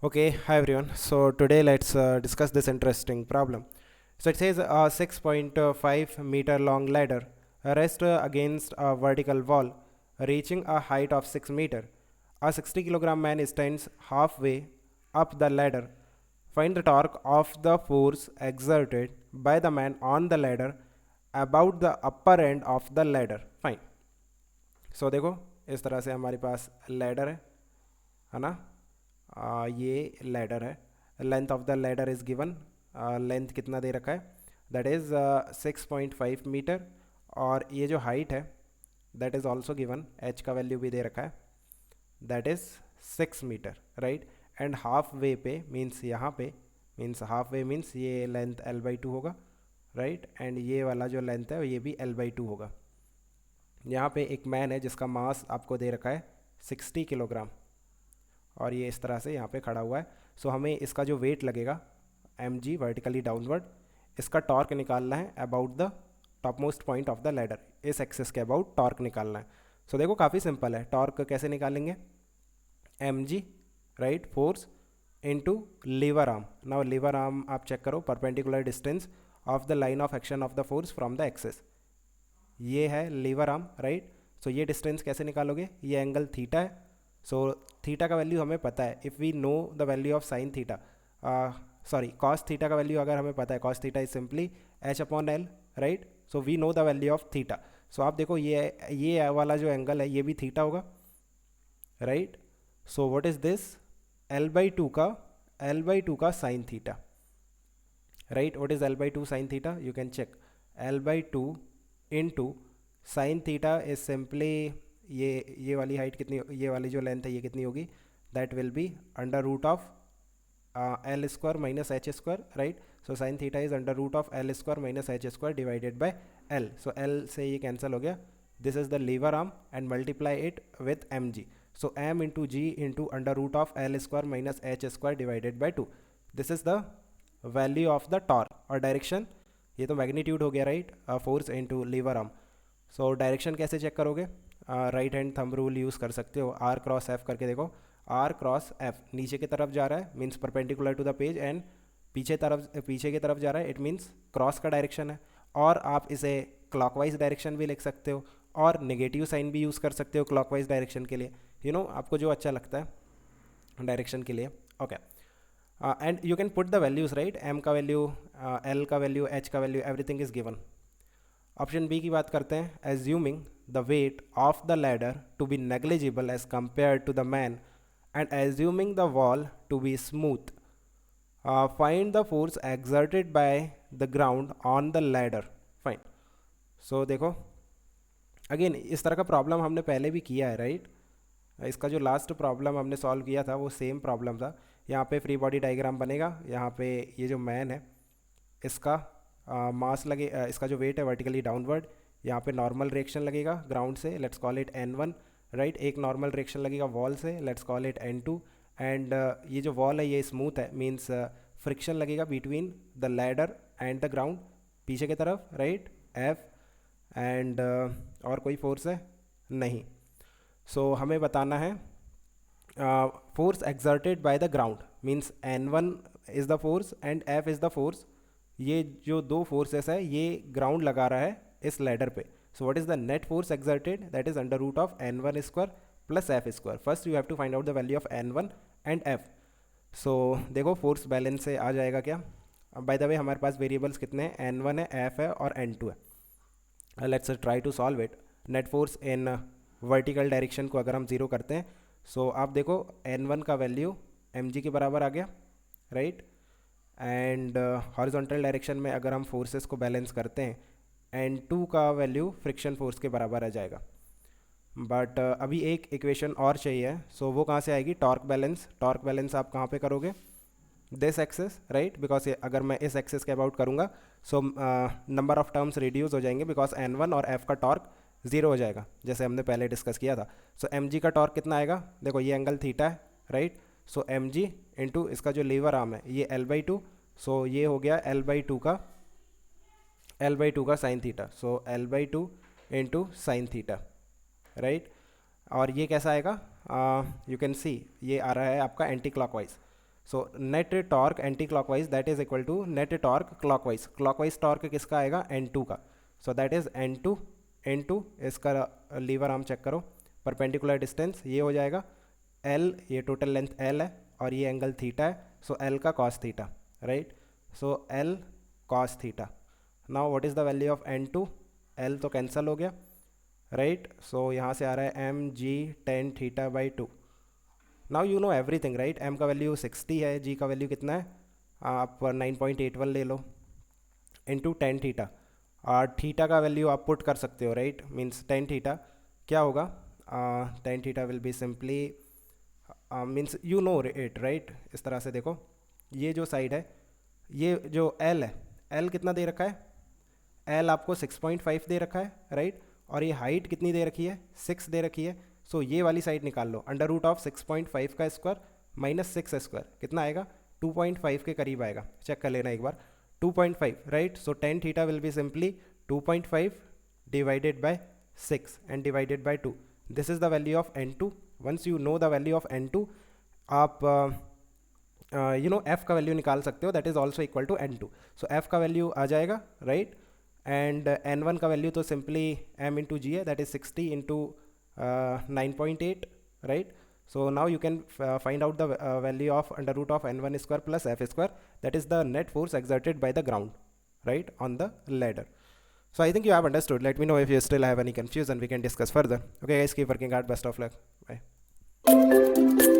Okay, hi everyone. So today let's discuss this interesting problem. So it says a 6.5 meter long ladder rests against a vertical wall reaching a height of 6 meter. A 60 kilogram man stands halfway up the ladder. Find the torque of the force exerted by the man on the ladder about the upper end of the ladder. Fine. So देखो इस तरह से हमारे पास ladder है ना। ये ladder है। Length of the ladder is given. Length कितना दे रखा है, दैट इज़ 6.5 मीटर। और ये जो हाइट है that is also given, H का वैल्यू भी दे रखा है, that is 6 metre, right. And half way पे मीन्स यहाँ पे, मीन्स हाफ वे मीन्स ये लेंथ L/2 होगा, राइट। एंड ये वाला जो लेंथ है ये भी L/2 होगा। यहाँ पे एक मैन है जिसका मास आपको दे रखा है 60 किलोग्राम, और ये इस तरह से यहाँ पे खड़ा हुआ है। सो हमें इसका जो वेट लगेगा mg वर्टिकली डाउनवर्ड, इसका टॉर्क निकालना है about the top most point of the ladder. इस एक्सेस के अबाउट टॉर्क निकालना है। सो देखो काफ़ी सिंपल है। टॉर्क कैसे निकालेंगे, mg right force into lever arm. Now lever arm आप चेक करो, perpendicular distance of the line of action of the force from the axis. ये है लीवर आर्म, राइट। सो ये डिस्टेंस कैसे निकालोगे, ये एंगल थीटा है। सो थीटा का वैल्यू हमें पता है, if we know the value of sine theta, sorry cos theta का वैल्यू अगर हमें पता है, cos theta is simply h/L, right. So we know the value of theta. So आप देखो ये वाला जो एंगल है ये भी थीटा होगा, right. So what is this, L/2 का sine theta, right. What is L/2 sine theta, you can check. L/2 into sine theta is simply ये वाली हाइट कितनी, ये वाली जो लेंथ है ये कितनी होगी, that will be under root of L² minus H², right. So sine theta is under root of L² minus H² divided by L। सो L से ये कैंसिल हो गया। This is the lever arm and multiply it with mg। So m into g into under root of L² minus H² divided by 2। This is the value of the torque. और direction, ये तो magnitude हो गया, right, force into lever arm. So direction कैसे check करोगे, right hand thumb rule use कर सकते हो, R क्रॉस F करके देखो। R क्रॉस F नीचे की तरफ जा रहा है means perpendicular to the page, and पीछे की तरफ जा रहा है, इट मीन्स क्रॉस का डायरेक्शन है। और आप इसे क्लॉकवाइज डायरेक्शन भी लिख सकते हो, और नेगेटिव साइन भी यूज़ कर सकते हो क्लॉकवाइज डायरेक्शन के लिए, आपको जो अच्छा लगता है डायरेक्शन के लिए। Okay, and you can put the values, right. m का वैल्यू, l का वैल्यू, h का value, everything is given. Option B की बात करते हैं। Assuming the weight of the ladder to be negligible as compared to the man and assuming the wall to be smooth, find the force exerted by the ground on the ladder. Fine. So देखो again इस तरह का problem हमने पहले भी किया है, right. इसका जो लास्ट प्रॉब्लम हमने सॉल्व किया था वो सेम प्रॉब्लम था। यहाँ पे फ्री बॉडी डायग्राम बनेगा, यहाँ पे ये जो मैन है इसका मास लगे, इसका जो वेट है वर्टिकली डाउनवर्ड, यहाँ पे नॉर्मल रिएक्शन लगेगा ग्राउंड से, let's call it N1, right. एक नॉर्मल रिएक्शन लगेगा वॉल से, let's call it N2। And ये जो वॉल है ये स्मूथ है, मीन्स फ्रिक्शन लगेगा between the ladder and the ground पीछे की तरफ, राइट, F। एंड और कोई फोर्स है नहीं। सो हमें बताना है force exerted by the ground, means N1 is the force and F is the force. ये जो दो फोर्सेस है ये ग्राउंड लगा रहा है इस लैडर पे। So what is the net force exerted, that is under root of N1² plus F²। First you have to find out the value of N1 and F। So देखो force balance से आ जाएगा क्या। By the way हमारे पास variables कितने हैं, N1 है, F है और N2 है। Let's try to solve it. Net force in vertical direction को अगर हम जीरो करते हैं, सो आप देखो N1 का वैल्यू mg के बराबर आ गया, राइट। एंड हॉरिजॉन्टल डायरेक्शन में अगर हम फोर्सेस को बैलेंस करते हैं, N2 का वैल्यू फ्रिक्शन फोर्स के बराबर आ जाएगा। बट अभी एक इक्वेशन और चाहिए, सो वो कहाँ से आएगी, टॉर्क बैलेंस। टॉर्क बैलेंस आप कहाँ पे करोगे, दिस एक्सेस, राइट, बिकॉज अगर मैं इस एक्सेस के अबाउट करूँगा so number of terms reduce हो जाएंगे, बिकॉज N1 और F का टॉर्क जीरो हो जाएगा जैसे हमने पहले डिस्कस किया था। सो mg का टॉर्क कितना आएगा, देखो ये एंगल थीटा है, राइट। सो mg इंटू इसका जो लीवर आर्म है ये L/2, सो ये हो गया L/2 का साइन थीटा। सो L/2 into sine theta, right. और ये कैसा आएगा, यू कैन सी ये आ रहा है आपका anti clockwise. So net torque anti clockwise that is equal to net torque clockwise. Clockwise torque किसका आएगा, N2 का. सो दैट इज N2 इसका लीवर आर्म चेक करो, परपेंडिकुलर डिस्टेंस ये हो जाएगा L, ये टोटल लेंथ L है और ये एंगल थीटा है. सो L का cos theta, right. So L cos theta. Now what is the value of N2? L तो कैंसिल हो गया, राइट. सो यहाँ से आ रहा है mg tan theta by 2. Now you know everything, right. m का वैल्यू 60 है, g का वैल्यू कितना है, आप 9.81 ले लो, इंटू टेन थीटा. और थीटा का वैल्यू आप पुट कर सकते हो, राइट. मीन्स टेन थीटा क्या होगा, ten theta will be simply means you know it, right. इस तरह से देखो, ये जो साइड है, ये जो L है, L कितना दे रखा है, L आपको 6.5 दे रखा है, राइट. और ये हाइट कितनी दे रखी है, 6 दे रखी है. सो ये वाली साइड निकाल लो, अंडर रूट ऑफ 6.5 का स्क्वायर माइनस 6 स्क्वायर कितना आएगा, 2.5 के करीब आएगा. चेक कर लेना एक बार, 2.5, right. So ten theta will be simply 2.5 divided by 6 and divided by 2. This is the value of N2. Once you know the value of N2, आप यू नो f का वैल्यू निकाल सकते हो, that is also equal to N2. So f का value आ जाएगा, right. And N1 का value तो सिंपली m इंटू जी है, that is 60 into 9.8, right. So now you can find out the value of under root of N1 square plus F square, that is the net force exerted by the ground, right, on the ladder. So I think you have understood. Let me know if you still have any confusion, we can discuss further. Okay guys, keep working hard, best of luck, bye.